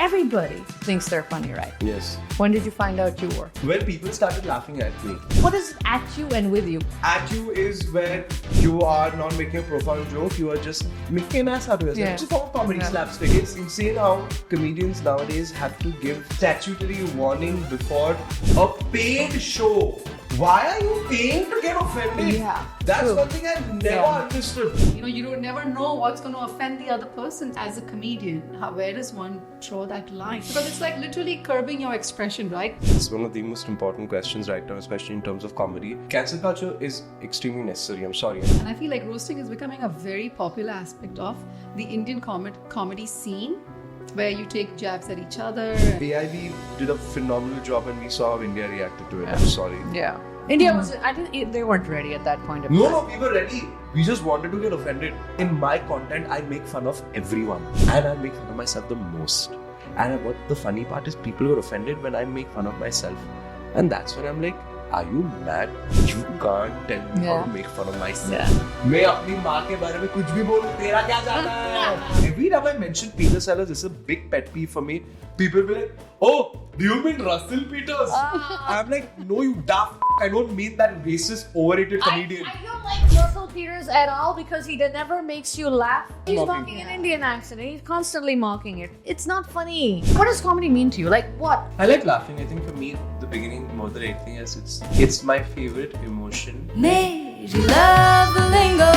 Everybody thinks they're funny, right? Yes. When did you find out you were? When people started laughing at me. What is at you and with you? At you is where you are not making a profound joke, you are just making an ass out of yourself. Yeah. It's a form of comedy, slapstick. It's insane how comedians nowadays have to give statutory warning before a paid show. Why are you paying to get offended? Yeah, That's true. one thing I've never understood. You know, you don't never know what's going to offend the other person. As a comedian, where does one draw that line? Because it's like literally curbing your expression, right? It's one of the most important questions right now, especially in terms of comedy. Cancel culture is extremely necessary, I'm sorry. And I feel like roasting is becoming a very popular aspect of the Indian comedy scene, where you take jabs at each other. AIB did a phenomenal job and we saw how India reacted to it. I'm sorry. Yeah. India was, I think they weren't ready at that point of No, we were ready. We just wanted to get offended. In my content, I make fun of everyone. And I make fun of myself the most. And what the funny part is, people get offended when I make fun of myself. And that's when I'm like, are you mad? You can't tell me how to make fun of myself. मैं अपनी माँ के बारे में कुछ भी बोलूं, तेरा क्या जाता है? Every time I mention Peter Sellers, this is a big pet peeve for me. People be like, oh, do you mean Russell Peters? I'm like, no, you daft. I don't mean that racist, overrated comedian. I don't like Russell Peters at all because he never makes you laugh. He's mocking an Indian accent. He's constantly mocking it. It's not funny. What does comedy mean to you? Like what? I like laughing. I think for me, the beginning more than anything else, it's my favorite emotion. Made you love the lingo,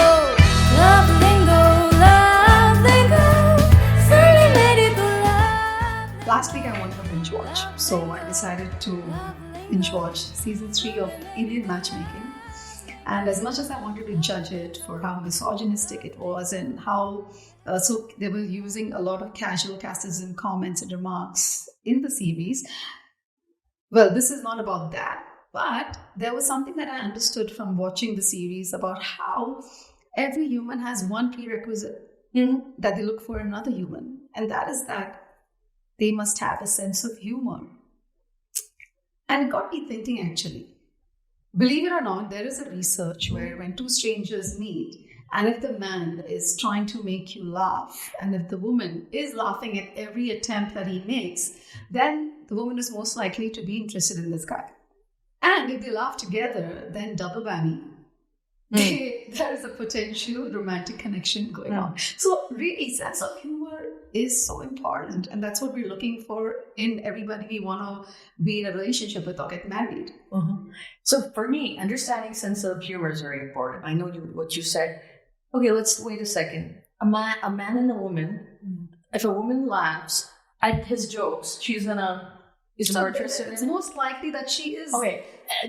love the lingo, love lingo. Certainly made it love. Last week I wanted to binge watch, so I decided to binge watch season 3 of Indian Matchmaking. And as much as I wanted to judge it for how misogynistic it was and how so they were using a lot of casual casteism comments and remarks in the series, well, this is not about that. But there was something that I understood from watching the series about how every human has one prerequisite that they look for in another human, and that is that they must have a sense of humor. And it got me thinking, actually. Believe it or not, there is a research where when two strangers meet, and if the man is trying to make you laugh, and if the woman is laughing at every attempt that he makes, then the woman is most likely to be interested in this guy. And if they laugh together, then double whammy. There is a potential romantic connection going on. So really, sense of humor is so important. And that's what we're looking for in everybody we want to be in a relationship with or get married. So for me, understanding sense of humor is very important. I know what you said. Okay, let's wait a second. A man and a woman, if a woman laughs at his jokes, she's gonna... It's most likely that she is okay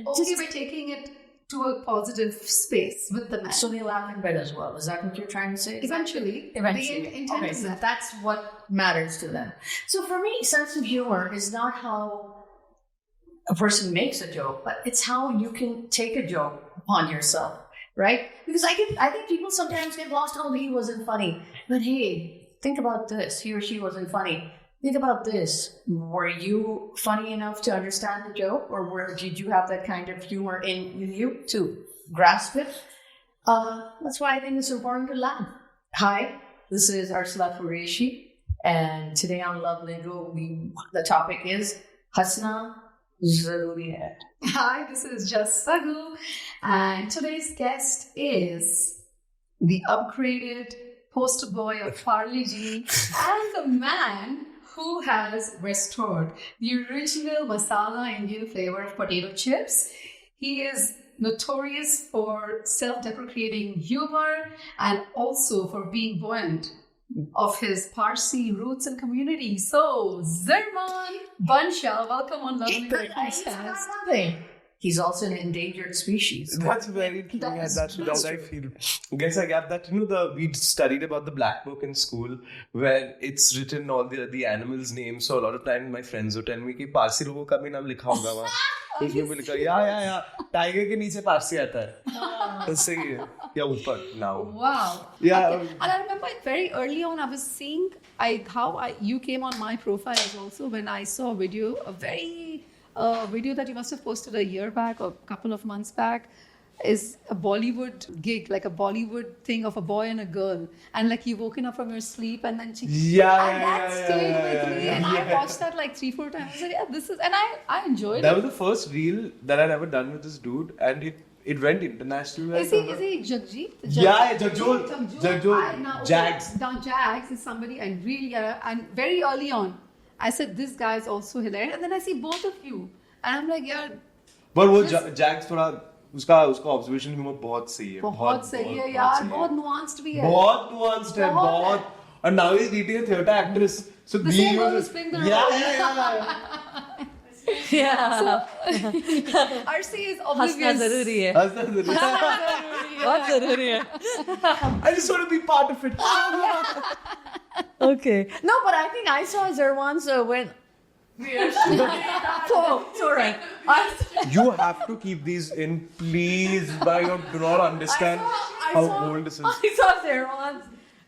by taking it to a positive space with the man. So they laugh in bed as well. Is that what you're trying to say? Eventually. The intent is that. That's what matters to them. So for me, sense of humor is not how a person makes a joke, but it's how you can take a joke upon yourself, right? Because I think people sometimes get lost. Oh, he wasn't funny. But hey, think about this. He or she wasn't funny. Think about this. Were you funny enough to understand the joke, or did you have that kind of humor in you to grasp it? That's why I think it's important to laugh. Hi, this is Arsala Qureshi, and today on Love Lingo, the topic is Hasna, Zaroori hai. Hi, this is Just Sagu, and today's guest is the upgraded poster boy of Parle-G and the man who has restored the original masala Indian flavor of potato chips. He is notorious for self-deprecating humor and also for being buoyant of his Parsi roots and community. So, Zervaan Bunshah, welcome on Love Lingo Podcast. He's also an endangered species. That's very true. That's I feel. Guess I get that. We studied about the Black Book in school, where it's written all the animals' names. So a lot of times my friends would tell me कि पारसी लोगों का भी नाम लिखा होगा वहाँ. उसमें भी लिखा या टाइगर के नीचे पारसी आता है. तो सही है. या ऊपर now. Wow. Yeah. Okay. And I remember very early on, I was seeing you came on my profile as also when I saw a video that you must have posted a year back or a couple of months back. is a Bollywood gig, like a Bollywood thing of a boy and a girl, and like you've woken up from your sleep and then she that stayed with me, and I watched that like 3-4 times. I was like, yeah, this is, and I enjoyed That it. was the first reel that I'd ever done with this dude, and it went international. Is he Jagjit? Yeah, Jagjot. Now, Jags. Now Jags is somebody I really, and very early on, I said this guy is also hilarious, and then I see both of you, and I'm like, yeah. But वो Jags थोड़ा उसका observation humor बहुत सही है. बहुत सही है यार, बहुत nuanced भी है. बहुत nuanced है, बहुत. And now he's dating a theatre actress. So the same one who's playing the role. Yeah. RC is oblivious. हंसना जरूरी है. बहुत जरूरी है. I just want to be part of it. Okay. No, but I think I saw Zervaan when. Oh, it's alright. You have to keep these in, please. But you do not understand how old this is. I saw Zervaan.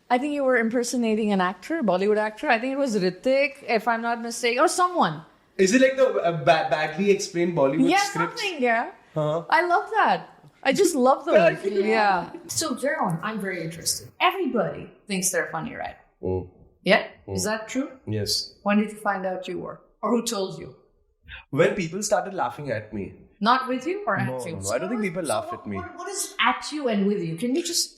I think you were impersonating an actor, Bollywood actor. I think it was Ritik, if I'm not mistaken, or someone. Is it like the badly explained Bollywood Yeah, scripts? something, yeah. Huh? I love that. I just love those. Yeah. So, Zaran, I'm very interested. Everybody thinks they're funny, right? Oh. Yeah? Is that true? Yes. When did you find out you were? Or who told you? When people started laughing at me. Not with you or at No, you? no, I don't think people laugh at me. What is at you and with you? Can you just...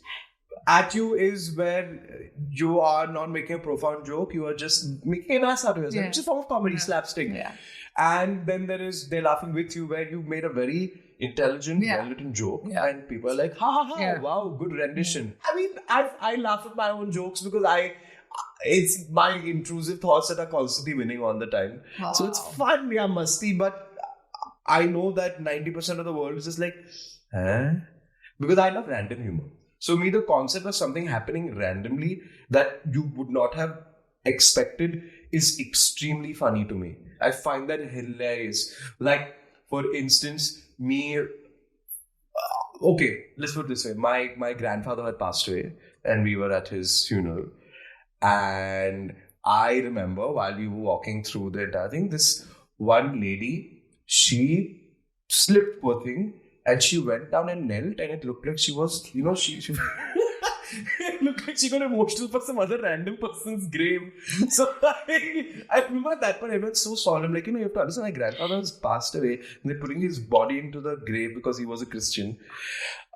At you is where you are not making a profound joke, you are just making an ass out of yourself. Yeah. It's a form of comedy, slapstick. Yeah. And then they're laughing with you where you made a very intelligent, Yeah. well-written joke. Yeah. And people are like, ha ha ha, Yeah. wow, good rendition. I mean, I laugh at my own jokes because it's my intrusive thoughts that are constantly winning all the time. Wow. So it's fun, yeah, musty, but I know that 90% of the world is just like, huh? Because I love random humor. So me, the concept of something happening randomly that you would not have expected is extremely funny to me. I find that hilarious. Like, for instance, me... okay, let's put it this way. My grandfather had passed away and we were at his funeral. And I remember while we were walking through the entire thing, this one lady, she slipped, poor thing, and she went down and knelt, and it looked like she was, she it looked like she got emotional for some other random person's grave. So I remember at that point, everyone's so solemn. Like, you have to understand, my grandfather has passed away, and they're putting his body into the grave because he was a Christian.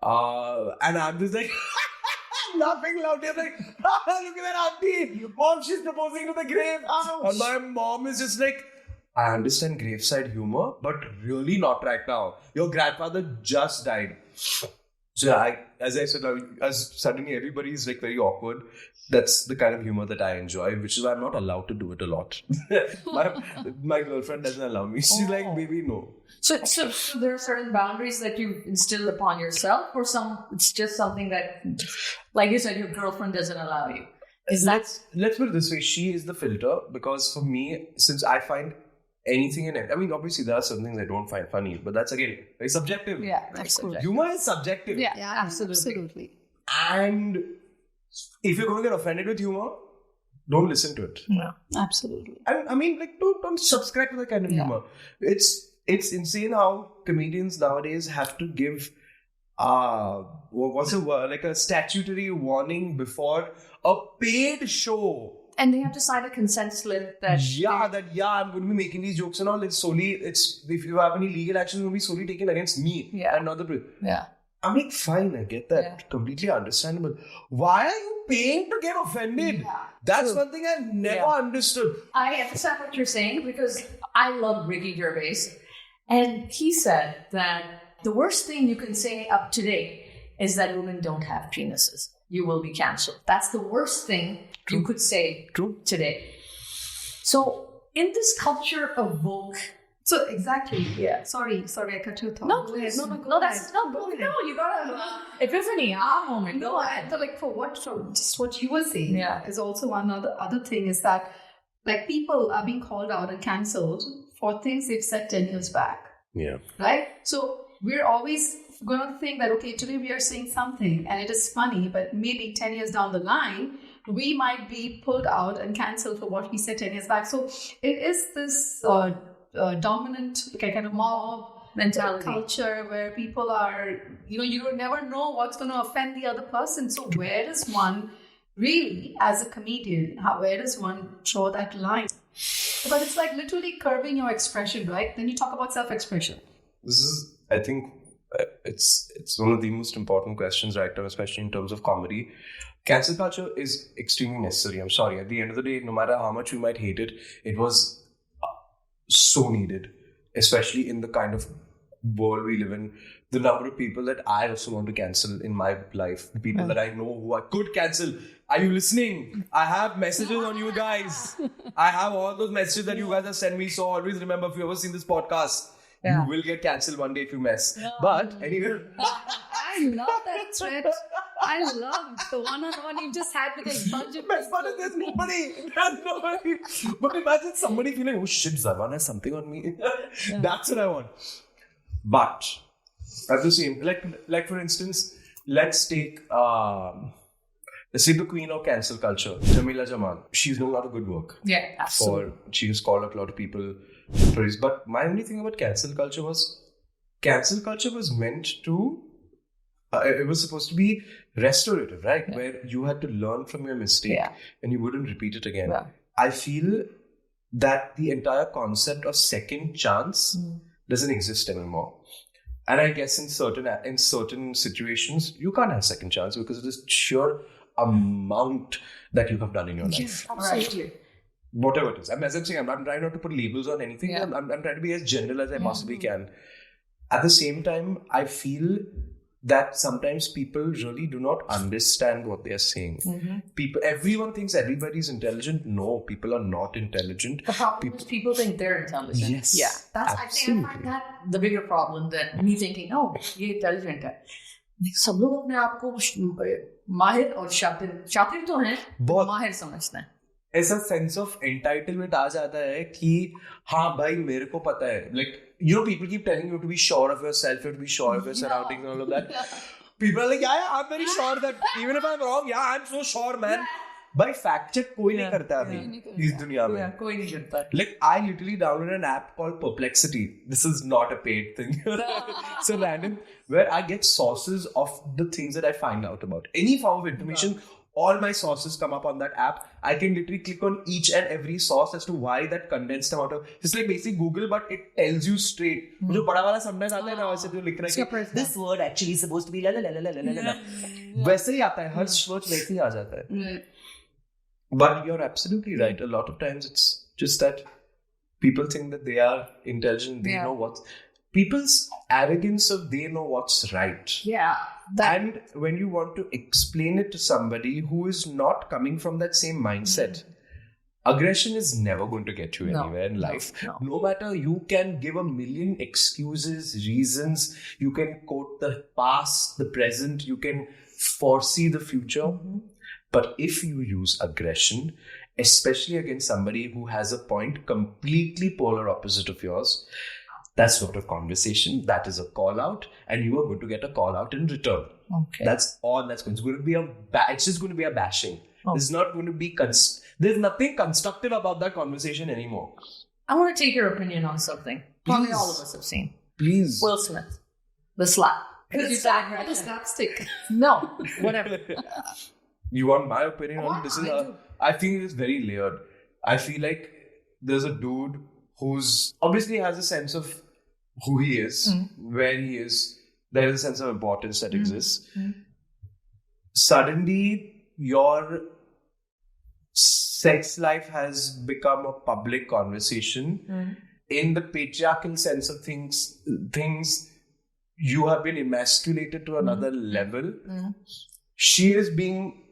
And I'm just like... laughing loudly. I'm like, look at that auntie. Mom, she's proposing to the grave. Ouch. And my mom is just like, I understand graveside humor, but really not right now. Your grandfather just died. So as I said, as suddenly everybody is like very awkward. That's the kind of humor that I enjoy, which is why I'm not allowed to do it a lot. my girlfriend doesn't allow me. She's like, baby, no. So there are certain boundaries that you instill upon yourself, or it's just something that, like you said, your girlfriend doesn't allow you. Let's put it this way. She is the filter, because for me, since I find anything in it, I mean, obviously there are certain things I don't find funny, but that's again very subjective. Yeah, absolutely. Humor is subjective. Yeah, Absolutely. And if you're going to get offended with humor, don't listen to it. Yeah, Absolutely. And I mean, like, don't subscribe to that kind of humor. It's insane how comedians nowadays have to give what's a word, like a statutory warning before a paid show. And they have to sign a consent slip that I'm going to be making these jokes and all. It's if you have any legal action, it's going to be solely taken against me and not the. Yeah. I'm like, fine, I get that. Yeah. Completely understandable. Why are you paying to get offended? Yeah. That's one thing I've never understood. I understand what you're saying because I love Ricky Gervais. And he said that the worst thing you can say up to date is that women don't have penises. You will be cancelled. That's the worst thing you could say today. So in this culture of woke... So exactly. Yeah. Sorry, I cut your thought. No, go ahead. No, that's not good. No, you gotta epiphany, moment. No, I thought like just what you were saying is also one other thing is that like people are being called out and cancelled for things they've said 10 years back. Yeah. Right? So we're always going to think that okay, today we are saying something and it is funny, but maybe 10 years down the line we might be pulled out and cancelled for what we said 10 years back. So it is this dominant kind of mob mentality. culture where people are, you don't never know what's going to offend the other person. So where does one really, as a comedian, where does one draw that line? But it's like literally curbing your expression, right? Then you talk about self-expression. This is, I think, it's one of the most important questions right now, especially in terms of comedy. Cancel culture is extremely necessary. I'm sorry. At the end of the day, no matter how much we might hate it, it was so needed, especially in the kind of world we live in. The number of people that I also want to cancel in my life, the people that I know who I could cancel. Are you listening? I have messages on you guys. I have all those messages that you guys have sent me. So always remember, if you've ever seen this podcast, you will get cancelled one day if you mess. But anyway. I love that thread. I love the one-on-one you just had with a bunch of Best part is there's nobody. But imagine somebody feeling, oh shit, Zervaan has something on me. That's what I want. But at the same, like for instance, let's take the queen of cancel culture, Jamila Jamal. She's doing a lot of good work. Yeah, absolutely. She has called up a lot of people. But my only thing about cancel culture was meant to. It was supposed to be restorative, right? Yeah. Where you had to learn from your mistake and you wouldn't repeat it again. Yeah. I feel that the entire concept of second chance doesn't exist anymore. And I guess in certain situations, you can't have second chance because of this sheer amount that you have done in your life. Absolutely. Right. Whatever it is. As I'm saying, I'm trying not to put labels on anything. Yeah. I'm trying to be as general as I possibly can. At the same time, I feel that sometimes people really do not understand what they are saying. Everyone thinks everybody's intelligent. No, people are not intelligent. The problem is people think they're intelligent. Yes. Yeah. I find that the bigger problem than me thinking, oh, ये intelligent है. सब लोग अपने आप को माहिर और शातिर तो हैं, माहिर समझते हैं. ऐसा सेंस ऑफ एंटाइटलमेंट आ जाता है कि हाँ भाई मेरे को पता है. Like, people keep telling you to be sure of yourself, you have to be sure of your surroundings and all of that. People are like, yeah, I'm very sure that even if I'm wrong, I'm so sure, man. By fact check कोई नहीं करता अभी इस दुनिया में. कोई नहीं करता. Like, I literally downloaded an app called Perplexity. This is not a paid thing. It's a random where I get sources of the things that I find out about. Any form of information. All my sources come up on that app. I can literally click on each and every source as to why that condensed amount of... It's like basic Google, but it tells you straight. जो बड़ा वाला sometimes आता है ना वैसे जो लिख रहा है this word actually is supposed to be la la la la la la. वैसे ही आता है. हर word वैसे ही आ जाता है. But you're absolutely right. A lot of times it's just that people think that they are intelligent. They know what's... People's arrogance of they know what's right. Yeah. And when you want to explain it to somebody who is not coming from that same mindset, aggression is never going to get you anywhere in life. No matter, you can give a million excuses, reasons, you can quote the past, the present, you can foresee the future. But if you use aggression, especially against somebody who has a point completely polar opposite of yours, that's not a conversation. That is a call out, and you are going to get a call out in return. Okay. That's all that's going. It's going to be it's just going to be a bashing. There's not going to be. There's nothing constructive about that conversation anymore. I want to take your opinion on something. Probably all of us have seen. Please. Will Smith, the slap. Because you said the slapstick. No, whatever. You want my opinion on this? I think it's very layered. I feel like there's a dude who's obviously has a sense of who he is, where he is. There is a sense of importance that exists. Suddenly, your sex life has become a public conversation. In the patriarchal sense of things, you have been emasculated to another level. She is being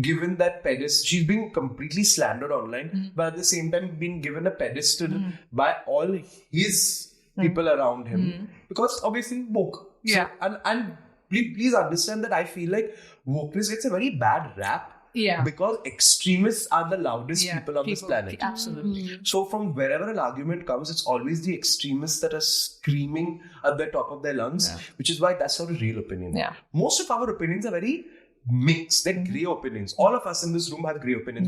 given that pedestal. She's being completely slandered online, but at the same time being given a pedestal by all his people around him, because obviously woke. Yeah. So, and please understand that I feel like wokeness gets a very bad rap. Yeah. Because extremists are the loudest people on this planet. Absolutely. So from wherever an argument comes, it's always the extremists that are screaming at the top of their lungs, which is why that's not a real opinion. Yeah. Most of our opinions are very mixed. They're grey opinions. All of us in this room have grey opinions.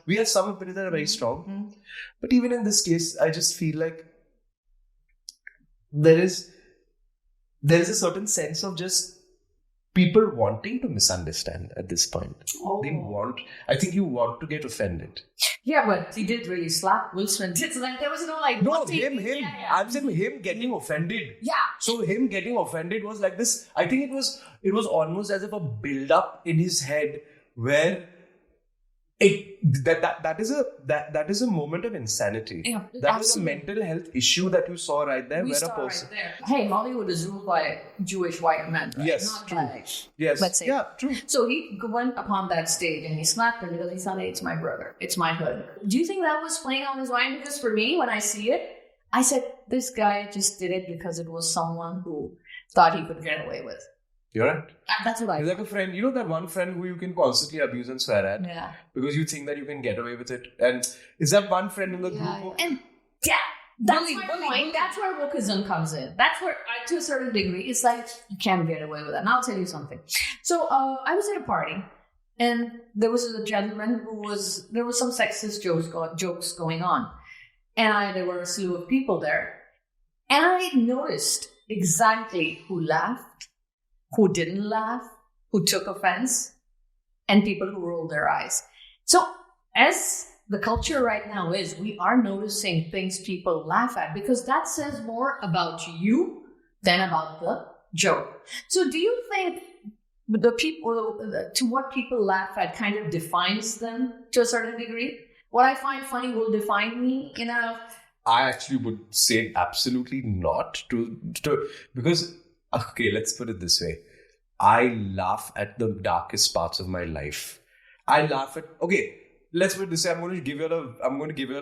We have some opinions that are very strong. But even in this case, I just feel like there is a certain sense of just people wanting to misunderstand at this point. I think you want to get offended. Yeah, but he did really slap Will Smith. It's like there was no like. No, him. I'm saying him getting offended. Yeah. So him getting offended was like this. I think it was almost as if a build up in his head where that is a moment of insanity. Yeah, that was a mental health issue that you saw right there. Where a person. Right there. Hey, Hollywood is ruled by Jewish white men. Right? Yes, not true. by, Yes, let's say. yeah, true. So he went upon that stage and he slapped him because he said, "Hey, it's my brother, it's my hood." Do you think that was playing on his mind? Because for me, when I see it, I said, "This guy just did it because it was someone who thought he could get away with." You're right. That's what I. He's like a friend. You know that one friend who you can constantly abuse and swear at, Yeah. because you think that you can get away with it. And is that one friend in the group? And yeah, that's my point. That's where wokeism comes in. That's where, to a certain degree, it's like you can't get away with that. And I'll tell you something. So I was at a party, and there was a gentleman there was some sexist jokes going on, and there were a slew of people there, and I noticed exactly who laughed, who didn't laugh, who took offense, and people who rolled their eyes. So as the culture right now is, we are noticing things people laugh at because that says more about you than about the joke. So do you think the people, to what people laugh at kind of defines them to a certain degree? What I find funny will define me in a... I actually would say absolutely not because, okay, let's put it this way. I laugh at the darkest parts of my life. I laugh at, okay, let's put it this way. I'm going to give you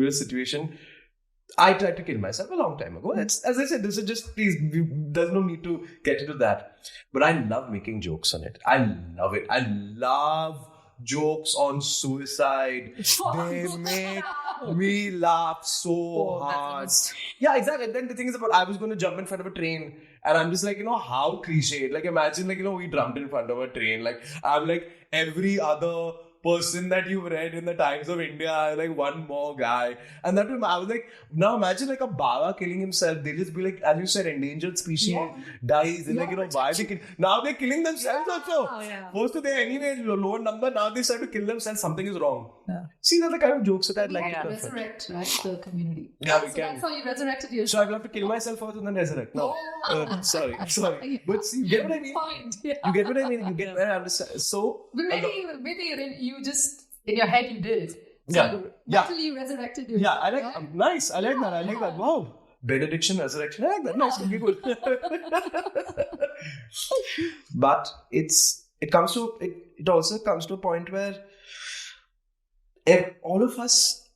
a situation. I tried to kill myself a long time ago. As I said, this is just, please, there's no need to get into that. But I love making jokes on it. I love it. I love jokes on suicide. They make me laugh so hard. Yeah, exactly. And then the thing is about, I was going to jump in front of a train and I'm just like, how cliched. Like, imagine, we jumped in front of a train. Like, I'm like every other person that you've read in the Times of India, like one more guy. And that I was like, now imagine like a Baba killing himself. They just be like, as you said, endangered species dies. And why they kill? Now they're killing themselves also. First they anyway lower number, now they start to kill themselves. Something is wrong. Yeah. See, that's the kind of jokes that I'd like to resurrect, right, the community. Yeah, we so can. That's how you resurrected yourself. So I'll have to kill myself first and then resurrect. No. Sorry. But see, you get what I mean? You get what I mean? You get where I understand. So, maybe you just, in your head, you did. So mentally you resurrected yourself. Yeah, I like, nice. I like that. Wow. Benediction, resurrection. I like that. Nice. Okay, good. But it also comes to a point where all of us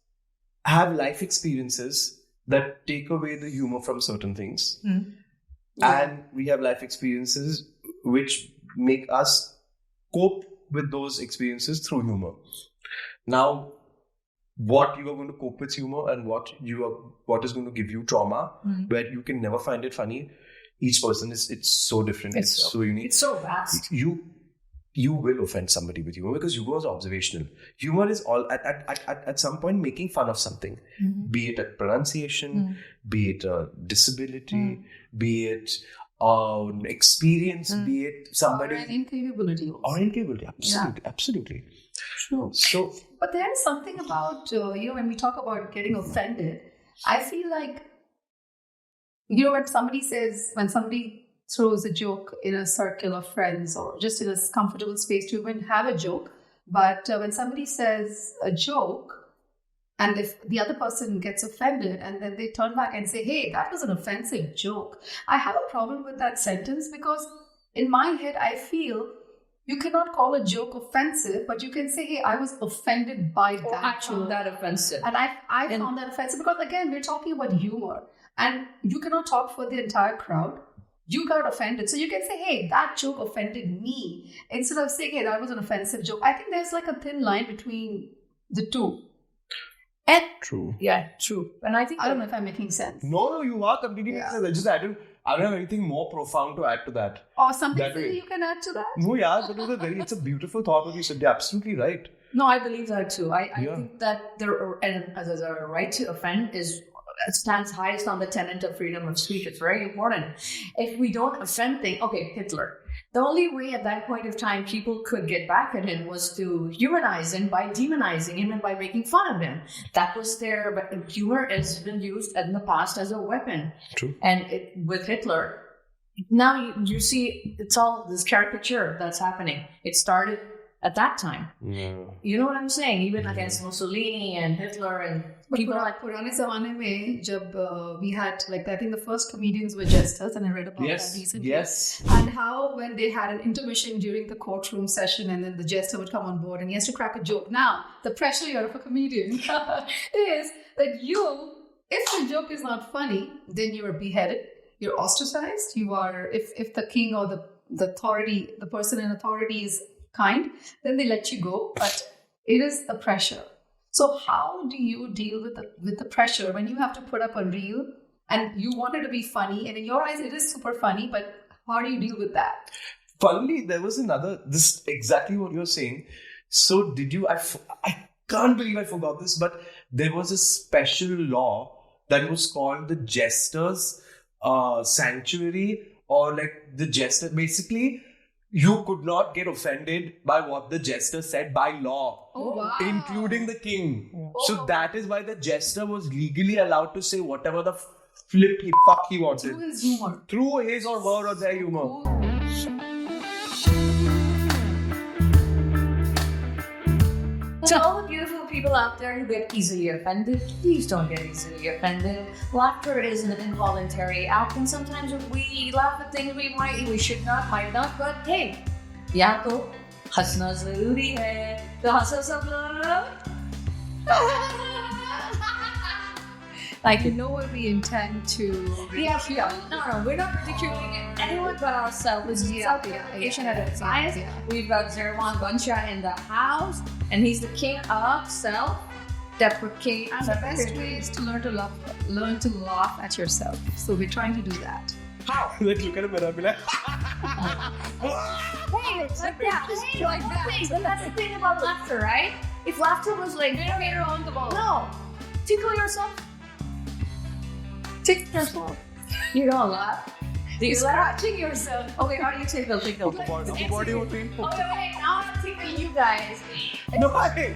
have life experiences that take away the humor from certain things. Mm. Yeah. And we have life experiences which make us cope with those experiences through humor. Now, what you are going to cope with humor and what is going to give you trauma, where you can never find it funny, each person it's so different. It's so unique. It's so vast. You will offend somebody with humor because humor is observational. Humor is all at some point making fun of something, be it a pronunciation, be it a disability, be it experience, be it somebody... Or an incapability. Absolutely. True. So, but there is something about, when we talk about getting offended, I feel like, when somebody throws a joke in a circle of friends or just in a comfortable space to even have a joke, but when somebody says a joke, and if the other person gets offended and then they turn back and say, hey, that was an offensive joke, I have a problem with that sentence because in my head, I feel you cannot call a joke offensive, but you can say, hey, I was offended by that. I found that offensive. And I found that offensive because, again, we're talking about humor and you cannot talk for the entire crowd. You got offended. So you can say, hey, that joke offended me. Instead of saying, hey, that was an offensive joke. I think there's like a thin line between the two. And true. Yeah, true. And I don't know if I'm making sense. No, you are completely making sense. I don't have anything more profound to add to that. Or something you can add to that? No, yeah, but it's a beautiful thought what you said. You're absolutely right. No, I believe that too. I think that there is a right to offend is stands highest on the tenet of freedom of speech. It's very important. If we don't offend things, okay, Hitler. The only way at that point of time people could get back at him was to humanize him by demonizing him and by making fun of him. That was their, but humor has been used in the past as a weapon. True. And with Hitler, now you see it's all this caricature that's happening. It started at that time. Yeah. You know what I'm saying? Even against Mussolini and Hitler and people like पुराने ज़माने में जब we had like I think the first comedians were jesters, and I read about that recently. Yes. And how when they had an intermission during the courtroom session, and then the jester would come on board and he has to crack a joke. Now the pressure here of a comedian is that if the joke is not funny, then you are beheaded, you're ostracized. You are if the king or the authority, the person in authority is kind, then they let you go. But it is a pressure. So how do you deal with the pressure when you have to put up a reel and you want it to be funny, and in your eyes it is super funny, but how do you deal with that? Funnily, there was this exactly what you're saying. So did you, I can't believe I forgot this, but there was a special law that was called the Jester's Sanctuary, or like the Jester, basically, you could not get offended by what the jester said by law, including the king. So that is why the jester was legally allowed to say whatever the fuck he wanted. Through his humor. Through his or her or their humor. To all the beautiful people out there who get easily offended, please don't get easily offended. Laughter is an involuntary act, and sometimes we laugh at things we should not, might not, but hey, या तो हंसना जरूरी है, तो हंसो सब लोग. Like, you know what we intend to ridicule. No, we're not ridiculing anyone but ourselves. This is self-depreciation at its highest. We've got Zervaan Bunshah in the house, and he's the king of self-deprecation. And the best way is to learn to laugh at yourself. So we're trying to do that. How? Like, look at him and I'll be like, hey, it's like that. Hey, like that. But that's the thing about laughter, right? If laughter was like, You're on the ball. no, tickle yourself. Tickle yourself. You don't laugh. You're scratching yourself. Okay, how do you tickle? the body would be. Okay, wait, now I'm tickling you guys. No, hey.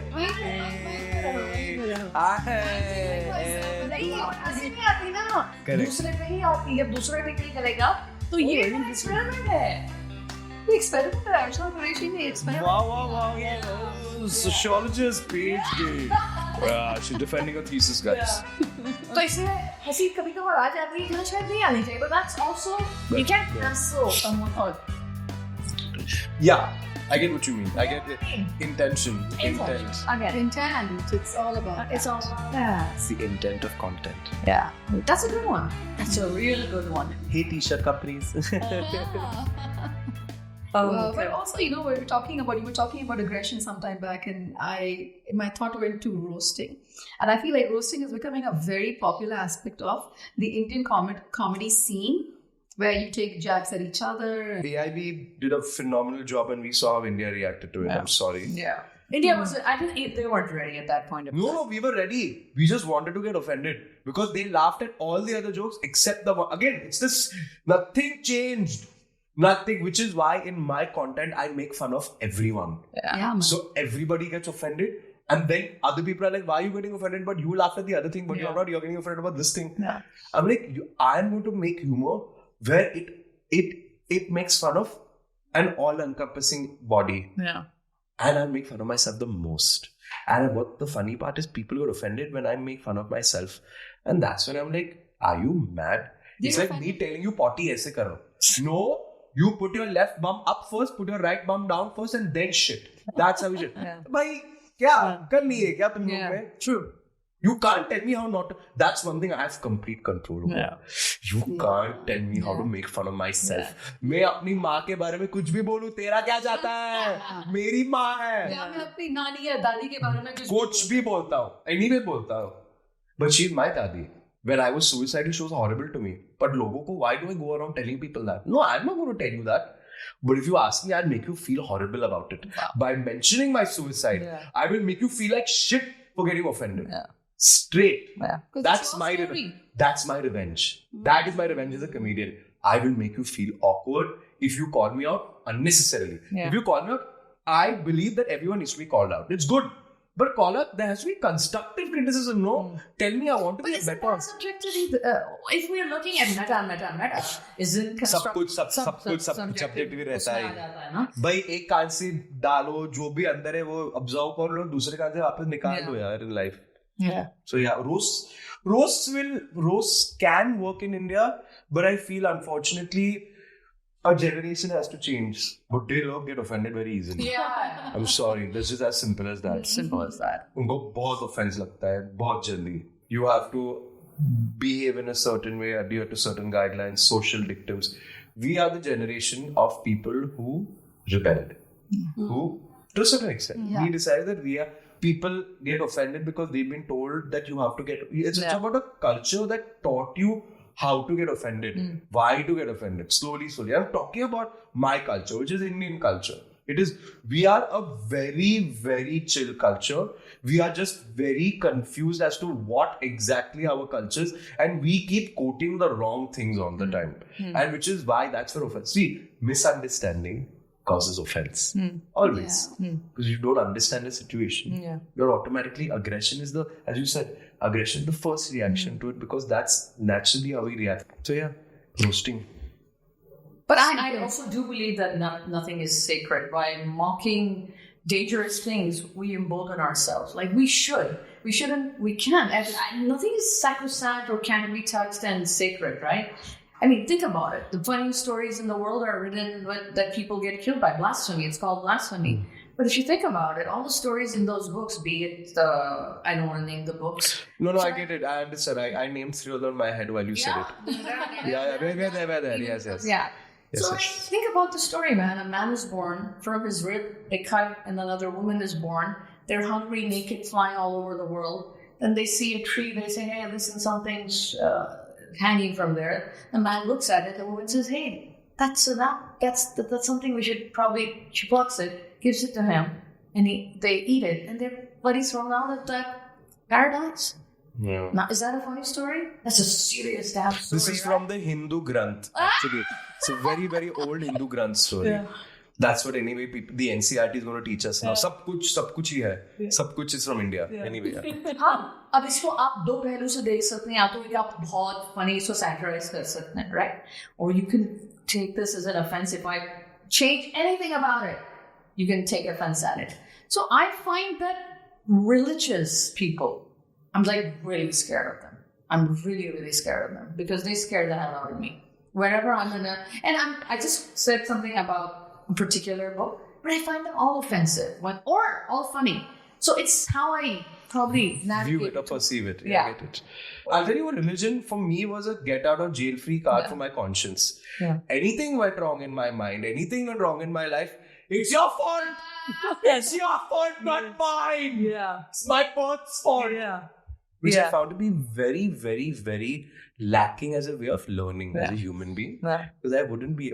ऐसे नहीं आती ना. दूसरे पे ही आती है. दूसरा tackle करेगा तो ये एक्सपेरिमेंट है. Experiment है. Arshana Qureshi ने experiment. Wow. Sociologist PhD. Yeah, she's defending her thesis, guys. तो इसलिए हंसी कभी कभार आ जाती है, शायद नहीं आनी चाहिए. But that's also, you can't cancel someone on. Yeah, I get what you mean. I get it. Intention. Intent. Again, Intent. It's all about it's all about that. It's the intent of content. Yeah, that's a good one. That's a really good one. Hey, t-shirt companies. But also, you were talking about aggression sometime back, and my thought went to roasting, and I feel like roasting is becoming a very popular aspect of the Indian comedy scene, where you take jabs at each other. AIB did a phenomenal job, and we saw how India reacted to it. I'm sorry. Yeah. India was, I think they weren't ready at that point of time. No, we were ready. We just wanted to get offended because they laughed at all the other jokes except the one. Again, it's this, nothing changed. Nothing, which is why in my content, I make fun of everyone. Yeah. So everybody gets offended. And then other people are like, why are you getting offended? But you laughed at the other thing, but you're not. You're getting offended about this thing. Yeah. I'm like, I'm going to make humor where it makes fun of an all-encompassing body. Yeah. And I make fun of myself the most. And what the funny part is, people get offended when I make fun of myself. And that's when I'm like, are you mad? It's like me telling you, potty aise karo. No. You put your left bum up first, put your right bum down first, and then shit. That's how we should. Bhai, kya? Kar liye kya tum log mein? True. You can't tell me how not to. That's one thing I have complete control over. Yeah. You can't tell me how to make fun of myself. मैं अपनी माँ के बारे में कुछ भी बोलूँ, तेरा क्या जाता है? मेरी माँ है. या मैं अपनी नानी या दादी के बारे में कुछ भी बोलता हूँ. Anyway बोलता हूँ. But she's my dadi. When I was suicidal, she was horrible to me. But logo ko, why do I go around telling people that? No, I'm not going to tell you that. But if you ask me, I'll make you feel horrible about it. Wow. By mentioning my suicide, I will make you feel like shit for getting offended. Yeah. straight. Yeah. 'Cause That's it's your my story. that's my revenge. That is my revenge as a comedian. I will make you feel awkward if you call me out unnecessarily. Yeah. If you call me out, I believe that everyone needs to be called out. It's good. But call out, there has to be constructive criticism. No, tell me I want to be a Isn't better. that subjectivity? If we are looking at meta, isn't सब कुछ subjectivity रहता उसमें आ जाता है ना? है भाई एक कान से डालो जो भी अंदर है वो ऑब्जर्व कर लो दूसरे कान से वापस निकाल दो यार in life. Yeah. So yeah, roasts can work in India, but I feel unfortunately a generation has to change. But they don't get offended very easily. Yeah. I'm sorry, this is as simple as that. Simple as that. उनको बहुत offense लगता है बहुत जल्दी. You have to behave in a certain way, adhere to certain guidelines, social dictums. We are the generation of people who rebelled. Who, to a certain extent, we decided that people get offended because they've been told that you have to get. It's about a culture that taught you how to get offended, why to get offended. Slowly. I'm talking about my culture, which is Indian culture. We are a very, very chill culture. We are just very confused as to what exactly our culture is, and we keep quoting the wrong things all the time. And which is why that's for offense. See, misunderstanding causes offense. Always. Because you don't understand the situation. Yeah. Your automatically aggression is as you said, aggression is the first reaction to it because that's naturally how we react. So yeah, roasting. But I also do believe that nothing is sacred. By mocking dangerous things, we embolden ourselves. Like we should. We shouldn't. We can. Nothing is sacrosanct or can be touched and sacred, right? I mean, think about it. The funniest stories in the world are written that people get killed by blasphemy. It's called blasphemy. But if you think about it, all the stories in those books, be it I don't want to name the books. No, I get it. I understand. I named three of them in my head while you said it. Yeah, we're there. Yes. Yeah. Yes, so yes. think about the story, man. A man is born, from his rib, they cut, and another woman is born. They're hungry, naked, flying all over the world. Then they see a tree, they say, hey, listen, something's hanging from there. The man looks at it, the woman says, hey, that's something we should probably, she plucks it, gives it to him, and they eat it, and their buddies thrown out of that paradise. Yeah. Now, is that a funny story? That's a serious damn story. This is from the Hindu Granth, actually. It's a very, very old Hindu Granth story. Yeah. That's what anyway the NCERT is going to teach us now. सब कुछ ही है. सब कुछ is from India. Anyway. हाँ, अब इसको आप दो पहलू से देख सकते हैं. या तो आप बहुत funny इसको satirize कर सकते हैं, right? Or you can take this as an offense. If I change anything about it, you can take offense at it. So I find that religious people, I'm like really scared of them. I'm really, really scared of them because they scare the hell out of me. Wherever I'm I just said something about a particular book, but I find them all offensive or all funny. So it's how I probably navigate. View it or perceive it. Yeah. I get it. I'll tell you what, religion for me was a get out of jail free card for my conscience. Yeah. Anything went wrong in my mind, anything went wrong in my life, it's your fault. It's your fault, not mine. Yeah. It's my birth's fault. Yeah. Which I found to be very, very, very lacking as a way of learning as a human being. Because I wouldn't be.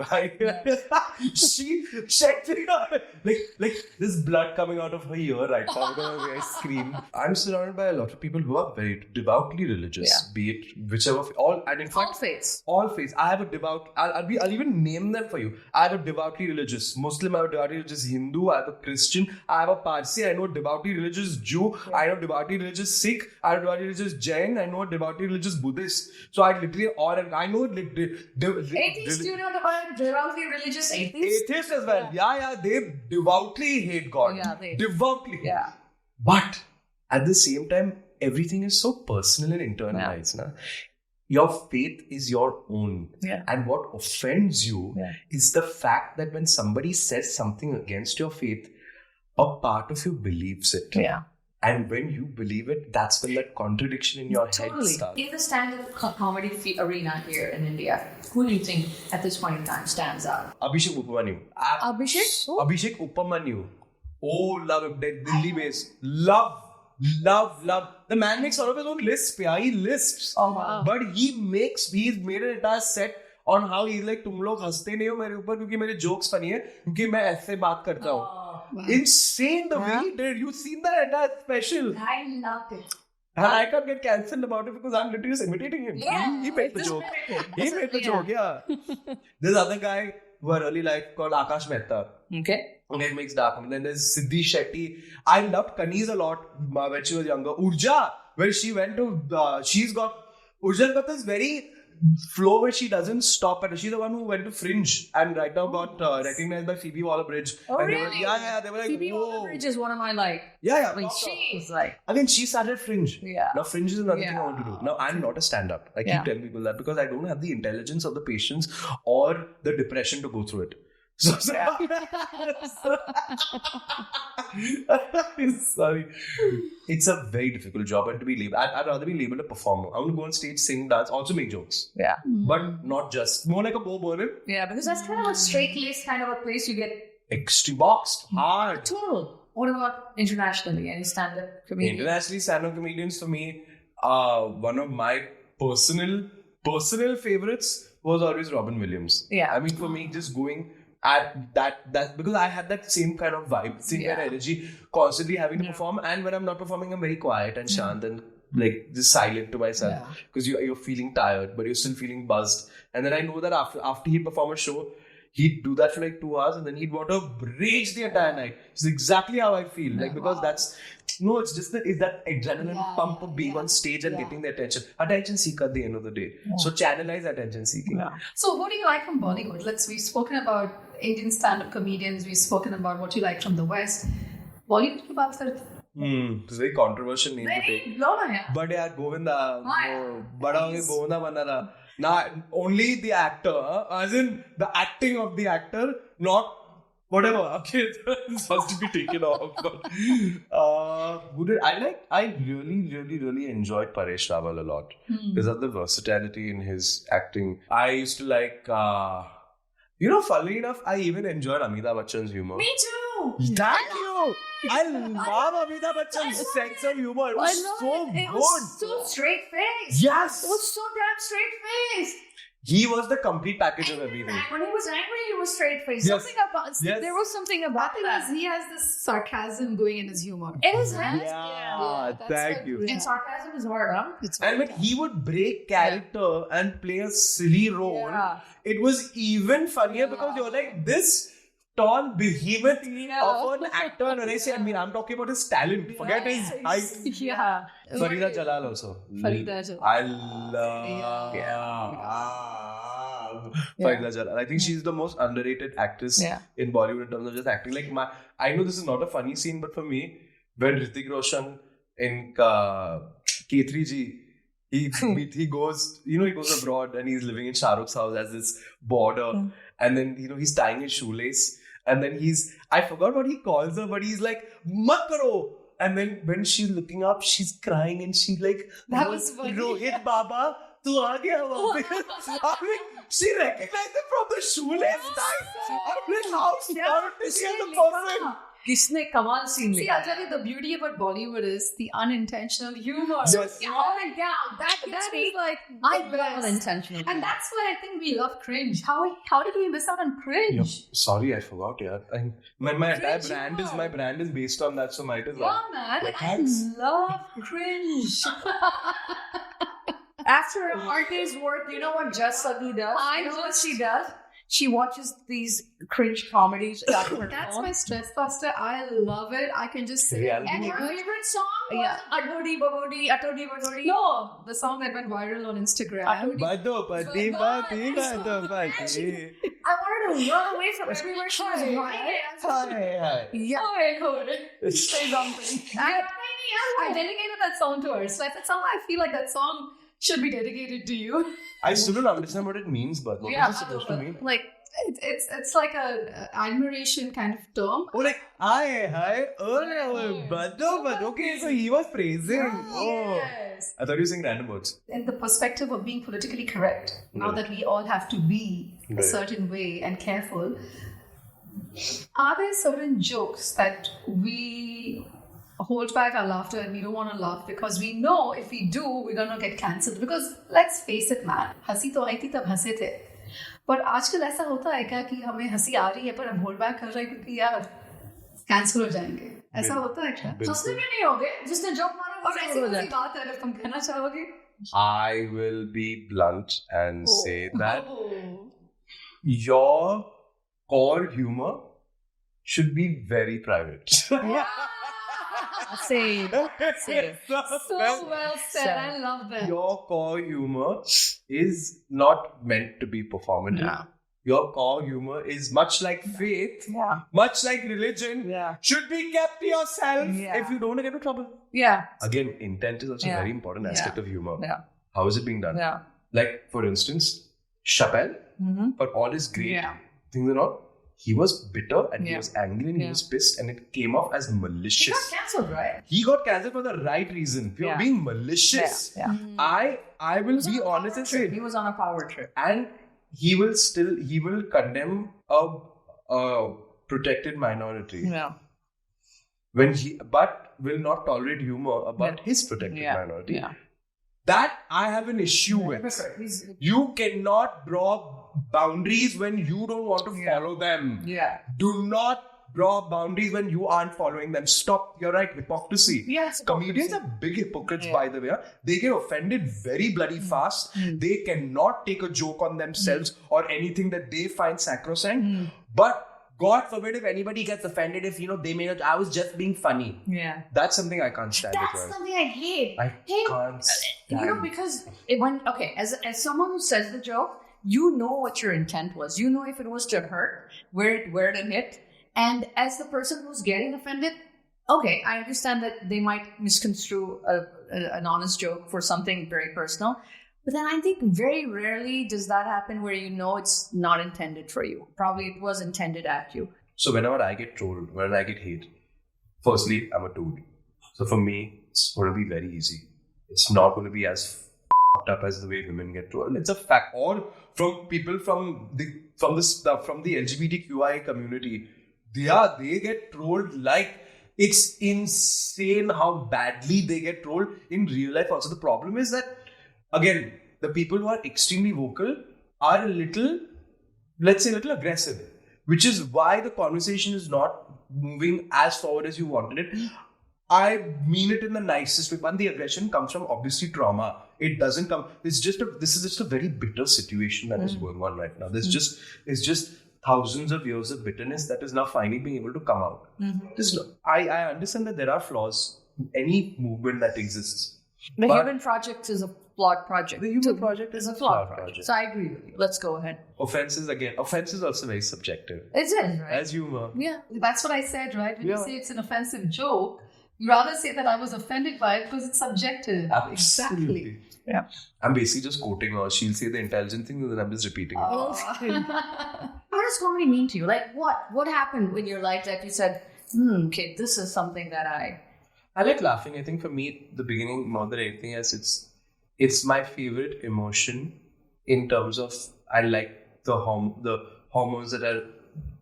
She checked it out. Like this blood coming out of her ear right now because I scream. I'm surrounded by a lot of people who are very devoutly religious. Be it whichever and in fact all faiths. I have a devout. I'll even name them for you. I have a devoutly religious Muslim. I have a devoutly religious Hindu. I have a Christian. I have a Parsi. I know a devoutly religious Jew. I know a devoutly religious Sikh. I have a devoutly religious Jain. I know a devoutly religious Buddhist. So I literally, I know Atheists, do you know about devoutly religious atheists? Atheists as well. Yeah, they devoutly hate God. Yeah, devoutly. Yeah. But at the same time, everything is so personal and internalized. Na? Your faith is your own. Yeah. And what offends you is the fact that when somebody says something against your faith, a part of you believes it. Yeah. And when you believe it, that's when that contradiction in your head starts. In the stand-up comedy arena here in India, who do you think at this point in time stands out? Abhishek Upamanyu. Abhishek Upamanyu. Oh, love him. Delhi based. Love. The man makes all of his own lists. He lists. Oh, wow. But he's made an entire set on how he's like, तुम लोग हंसते नहीं हो मेरे ऊपर क्योंकि मेरे jokes funny है क्योंकि मैं ऐसे बात करता हूँ. Insane the way he did. You've seen that entire special. I loved it. And I can't get cancelled about it because I'm literally just imitating him. Yeah. He made the Just joke. mimic it. He made the joke, yeah. There's other guy who I really like called Akash Mehta. Okay. And he makes dark comedy. Then there's Siddhi Shetty. I loved Kaniz a lot when she was younger. Urja, where she went to, Urja's got this very flow where she doesn't stop at. She's the one who went to Fringe and right now got recognized by Phoebe Waller-Bridge. Oh, and really? They were like, Phoebe whoa. Waller-Bridge is one of my Yeah. I mean, she's like, Again, she started Fringe. Yeah. Now, Fringe is another thing I Yeah. want to do. Now, I'm not a stand-up. I keep Yeah. telling people that because I don't have the intelligence of the patience or the depression to go through it. So, sorry. It's a very difficult job and to be labeled. I'd rather be labeled a performer. I want to go on stage, sing, dance, also make jokes. yeah. But not just. More like a Bo Burnham. Yeah, because that's kind of a straight-laced kind of a place you get Extreme boxed. Hard. total. What about internationally? Any stand-up comedian? Internationally, stand-up comedians for me, one of my personal favorites was always Robin Williams. Yeah. I mean, for me, just going at that because I had that same kind of vibe, same kind of energy, constantly having to perform. And when I'm not performing, I'm very quiet and shant and like just silent to myself because you're feeling tired, but you're still feeling buzzed. And then I know that after he'd perform a show, he'd do that for like 2 hours and then he'd want to rage the entire night. It's exactly how I feel. Like because it's just that adrenaline pump of being on stage and getting the attention seeker at the end of the day. So channelize attention seeking. So, what do you like from Bollywood? We've spoken about Indian stand-up comedians. We've spoken about what you like from the West. Bollywood ke baat sir. It's a very controversial name to take. But yeah, Govinda. Bada hoge Govinda banna tha. Now, only the actor, as in the acting of the actor, not whatever. Okay, this has to be taken off. But I really enjoyed Paresh Rawal a lot because of the versatility in his acting. I used to like, funnily enough, I even enjoyed Amitabh Bachchan's humor. Me too. Thank you. I love Amitabh Bachchan's sense of humor. It was so good. It was so straight-faced. Yes. It was so damn straight-faced. He was the complete package of everything. When he was angry, he was straight-faced. Yes. There was something about that. He has this sarcasm going in his humor. It is nice. Thank you. And sarcasm is hard, huh? And when he would break character and play a silly role, it was even funnier because you're like, this tall behemoth of an actor. And when I say, I'm talking about his talent. Forget his height. Yeah. Farida Jalal also. Farida Jalal. I love Farida Jalal. I think she's the most underrated actress in Bollywood in terms of just acting. Like I know this is not a funny scene, but for me, when Hrithik Roshan in K3G, he goes abroad and he's living in Shah Rukh's house as this boarder, and then he's tying his shoelace, and then I forgot what he calls her, but he's like, "Mat karo." And then when she's looking up, she's crying and she's like, That was funny. Rohit Baba, tu aa gaya wapis. I mean, she recognized him from the shoelace tie. I'm like, how smart is she as a person? Kisne kamal scene See, I'll tell you, the beauty about Bollywood is the unintentional humor. Yes. That is like I the love best. unintentional. And that's why I think we love cringe. How did we miss out on cringe? Sorry, I forgot. Yeah, my entire brand is based on that, so might as well. Yeah, man. Like, I thanks. love cringe. After a hard day's work, you know what Just Ugly does? You know what she does? She watches these cringe comedies. That's my stress buster. I love it. I can just sit Reality. And your favorite song was Yeah. Adodi Babodi, Atodi Babodi? No, the song that went viral on Instagram. Badopati, badopati. I wanted to run away from everywhere she was right. Hi. Yeah, say something. I dedicated that song to her. So I said, somehow I feel like that song should be dedicated to you. I still don't understand what it means, but what is it supposed to mean? Like it's like a admiration kind of term. Oh, like hi, but okay, so he was praising. Oh, Yes. I thought you were saying random words. In the perspective of being politically correct, now that we all have to be a certain way and careful, are there certain jokes that we hold back our laughter and we don't want to laugh because we know if we do, we're going to get cancelled? Because let's face it, man, हंसी तो आई थी तब हंसे थे, पर आजकल ऐसा होता है क्या कि हमें हंसी आ रही है पर हम होल्ड बैक कर रहे हैं क्योंकि यार कैंसिल हो जाएंगे, ऐसा होता है क्या? हंसने भी नहीं होगे, जिसने जोक मारा और ऐसी कौन सी बात है अगर तुम कहना चाहोगे? I will be blunt and say that your core humor should be very private. Say it. So well said. I love that. Your core humor is not meant to be performative. Yeah. Your core humor is much like faith, much like religion, should be kept to yourself if you don't want to get into trouble. Yeah. Again, intent is also a very important aspect of humor. Yeah. How is it being done? Yeah. Like, for instance, Chappelle, for all his great things and all, he was bitter and he was angry and he was pissed and it came off as malicious. He got cancelled, right? He got cancelled for the right reason. If you're being malicious, I will be honest and say, he was on a power trip. and he will condemn a protected minority. Yeah. But will not tolerate humor about his protected minority. Yeah. That I have an issue with. You cannot draw boundaries when you don't want to follow them. Yeah. Do not draw boundaries when you aren't following them. Stop. You're right. Hypocrisy. Yes. Comedians are big hypocrites, by the way. They get offended very bloody fast. They cannot take a joke on themselves or anything that they find sacrosanct. But God forbid if anybody gets offended if, they may not, I was just being funny. Yeah. That's something I can't stand. That's something I hate. I can't stand. Because as someone who says the joke, you know what your intent was. You know if it was to hurt, where it hit. And as the person who's getting offended, okay, I understand that they might misconstrue an honest joke for something very personal. But then I think very rarely does that happen where you know it's not intended for you. Probably it was intended at you. So whenever I get trolled, whenever I get hate, firstly, I'm a dude. So for me, it's going to be very easy. It's not going to be as fucked up as the way women get trolled. It's a fact. Or from people from the LGBTQI community, they get trolled like it's insane how badly they get trolled in real life. Also, the problem is that, again, the people who are extremely vocal are a little aggressive, which is why the conversation is not moving as forward as you wanted it. I mean it in the nicest way. And the aggression comes from obviously trauma. It doesn't come. This is just a very bitter situation that is going on right now. It's just thousands of years of bitterness that is now finally being able to come out. I understand that there are flaws in any movement that exists. The Human Project is a flawed project. The Human Project is a flawed project. So I agree with you. Let's go ahead. Offense is also very subjective. Is it? Right? As humor. Yeah, that's what I said, right? When you say it's an offensive joke, you rather say that I was offended by it because it's subjective. Absolutely. Exactly. Yeah. I'm basically just quoting her. She'll say the intelligent thing and then I'm just repeating it. How does comedy mean to you? Like what happened in your life that you said, okay, this is something that I like laughing. I think for me, the beginning, more than anything else, it's my favorite emotion in terms of I like the hormones that are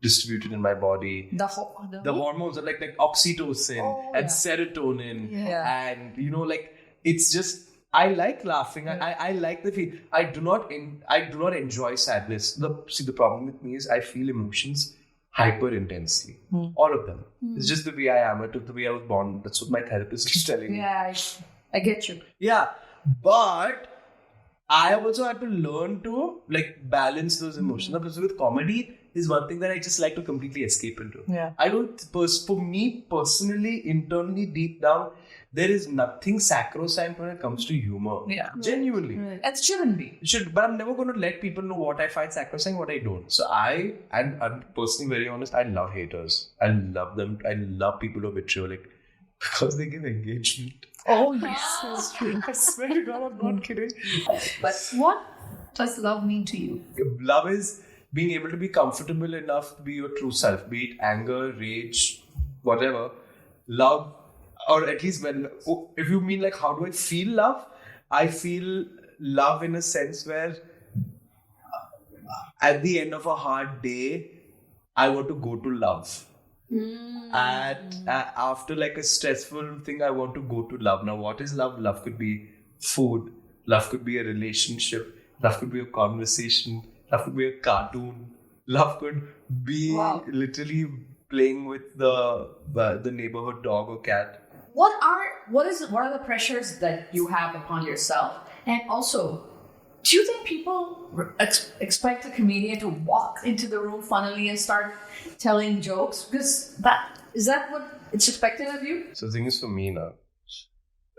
distributed in my body. The hormones are like oxytocin and serotonin. And, it's just, I like laughing. I like the feel. I do not enjoy sadness. The problem with me is I feel emotions hyper intensely. All of them. It's just the way I am. The way I was born. That's what my therapist is telling me. Yeah, I get you. Yeah. But I also had to learn to balance those emotions. Because with comedy is one thing that I just like to completely escape into. Yeah. I don't, for me personally, internally, deep down, there is nothing sacrosanct when it comes to humor. Yeah. Genuinely. Right. It shouldn't be. But I'm never going to let people know what I find sacrosanct, what I don't. So I'm personally very honest, I love haters. I love them. I love people who are vitriolic because they give engagement. Oh, yes. That's true. I swear to God, I'm not kidding. But what does love mean to you? Love is being able to be comfortable enough to be your true self, be it anger, rage, whatever. Love, or at least if you mean how do I feel love? I feel love in a sense where at the end of a hard day, I want to go to love. After a stressful thing, I want to go to love. Now, what is love? Love could be food. Love could be a relationship. Love could be a conversation. Love could be a cartoon. Love could be literally playing with the neighborhood dog or cat. what are the pressures that you have upon yourself? And also, do you think people expect a comedian to walk into the room funnily and start telling jokes? Because is that what it's expected of you? So the thing is, for me now,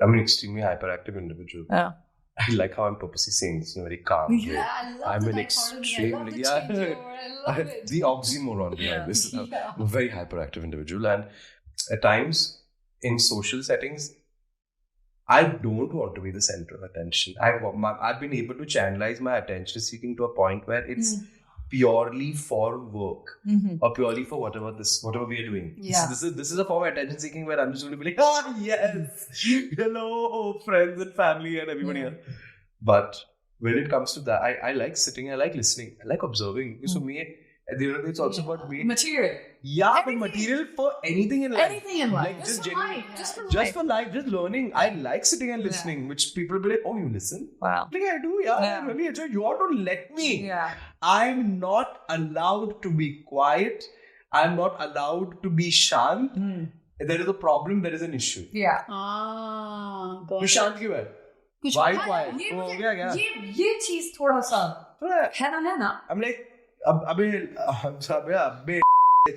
I'm an extremely hyperactive individual. Yeah. I like how I'm purposely saying this in a very calm way. Yeah, I love I'm the an dichotomy. I love the changeover. I love it. The oxymoron behind this. Yeah. I'm a very hyperactive individual, and at times in social settings, I don't want to be the center of attention. I've been able to channelize my attention seeking to a point where it's purely for work or purely for whatever we are doing. Yeah. This is a form of attention seeking where I'm just going to be like, yes, hello, friends and family and everybody else. But when it comes to that, I like sitting, I like listening, I like observing. So me, at the end of the day, it's also about me. Material. Yeah, Everything. but material for anything in life. Anything in life. Like, Just for genuinely- life. Just for just life. for life, just learning. I like sitting and listening, which people will be like, oh, you listen? Wow. Like, I do, yeah. Yeah. I really enjoy. You ought to let me. Yeah. I'm not allowed to be quiet. I'm not allowed to be shant. There is a problem, there is an issue. Yeah. got You it. shant क्यों है? कुछ Why पता quiet? ये हो मुझे- गया क्या? ये चीज थोड़ा सा थोड़ा- है ना I'm like, अबे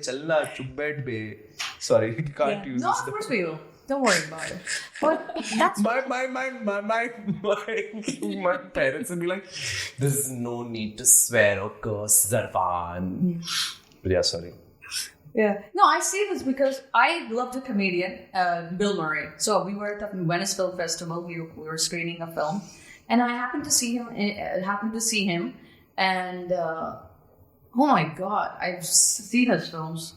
चलना चुप बैठ बे. Sorry, can't use No, this. of course we will. Don't worry about it. But that's My parents would be like, there's no need to swear or curse, Zervaan. But yeah, sorry. yeah. No, I say this because I loved a comedian, Bill Murray. So we were at the Venice Film Festival. We were screening a film, and I happened to see him. And oh my God, I've seen his films.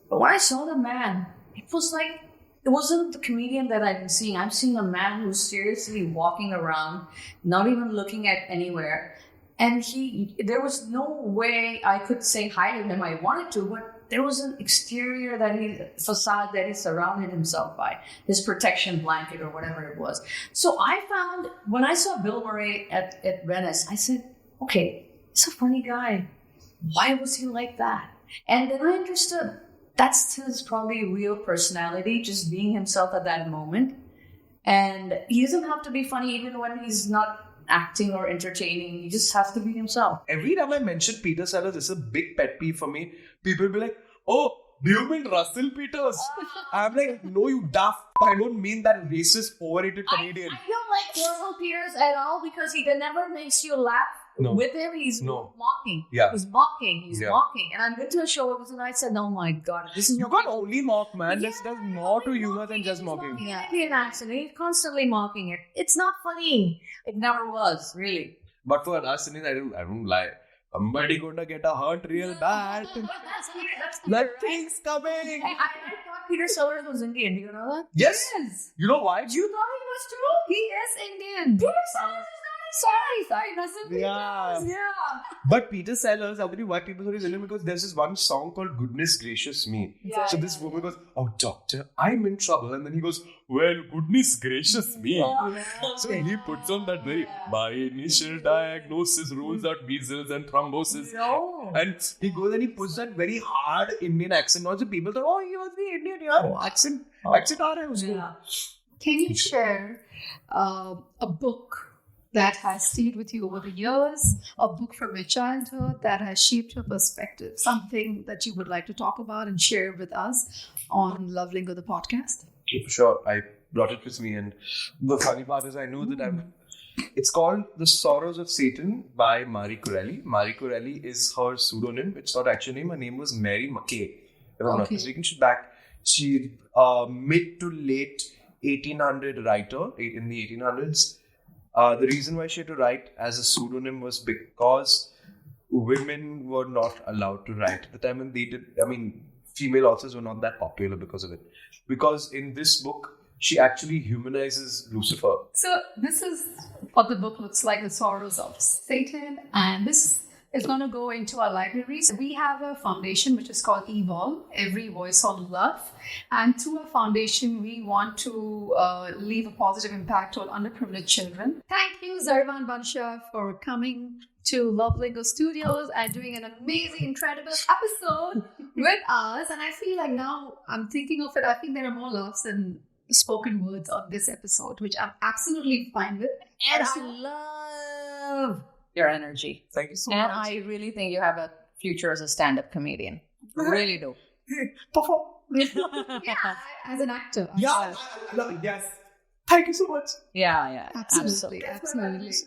But when I saw the man, it was like, it wasn't the comedian that I've been seeing. I'm seeing a man who's seriously walking around, not even looking at anywhere. And there was no way I could say hi to him. I wanted to, but there was an exterior facade that he surrounded himself by, his protection blanket or whatever it was. So I found, when I saw Bill Murray at Venice, I said, okay, he's a funny guy. Why was he like that? And then I understood that's his probably real personality, just being himself at that moment. And he doesn't have to be funny even when he's not acting or entertaining. He just has to be himself. Every time I mention Peter Sellers, it's a big pet peeve for me. People will be like, oh, do you mean Russell Peters? I'm like, no, you daft. I don't mean that racist, overrated comedian. I don't like Russell Peters at all because he never makes you laugh. No. With him, he's No. mocking. Yeah. He's mocking. Yeah. Mocking. And I've been to a show and I said, oh my God, this is You what can't only mock, man. There's more to humor than just He's mocking. an Indian accent. He's constantly mocking it. It's not funny. It never was, really. But for us, I don't lie. Somebody gonna get a hurt real bad. Nothing's coming. I thought Peter Sellers was Indian. Do you know that? Yes. Yes. You know why? You thought he was too? He is Indian. Peter Sellers is Sorry, Russell Peters. Yeah. But Peter Sellers, I'll tell you why people thought he's Indian, because there's this one song called Goodness Gracious Me. Yeah, So this woman goes, oh doctor, I'm in trouble. And then he goes, well, goodness gracious me. So he puts on that very, my initial diagnosis rules out measles and thrombosis. No. And he goes and he puts that very hard Indian accent on. So people thought, oh, he must be Indian. Yeah. Accent aa raha hai usko. Yeah. Can you share a book that has stayed with you over the years, a book from your childhood that has shaped your perspective, something that you would like to talk about and share with us on Love Lingo, the podcast? For sure. I brought it with me. And the funny part is I knew that it's called The Sorrows of Satan by Marie Corelli. Marie Corelli is her pseudonym. It's not actual name. Her name was Mary McKay. If I'm not mistaken. She mid to late 1800 writer in the 1800s. The reason why she had to write as a pseudonym was because women were not allowed to write at the time, and female authors were not that popular because of it. Because in this book, she actually humanizes Lucifer. So this is what the book looks like, The Sorrows of Satan, and this is going to go into our libraries. We have a foundation which is called Evolve, Every Voice on Love. And through our foundation, we want to leave a positive impact on underprivileged children. Thank you, Zervaan Bunshah, for coming to Love Lingo Studios and doing an amazing, incredible episode with us. And I feel like now I'm thinking of it, I think there are more laughs than spoken words on this episode, which I'm absolutely fine with. And I love your energy. Thank you so And much. I really think you have a future as a stand-up comedian. Really do. Perform. Yeah, as an actor. Yeah, I love it. Yes. Thank you so much. Yeah. Absolutely.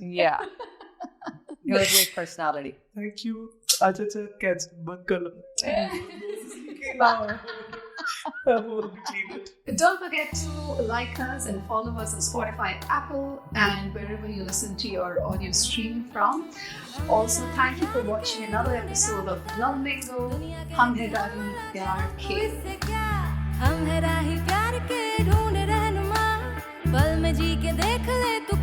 Yeah. You have a great personality. Thank you. अच्छा catch बंद कर लो. Don't forget to like us and follow us on Spotify, Apple, and wherever you listen to your audio stream from. Also, thank you for watching another episode of Love Lingo. Hum hai rahi pyar ke. इससे क्या हम है राही प्यार के ढूंढ रहनुमा पल में जी के देख ले तू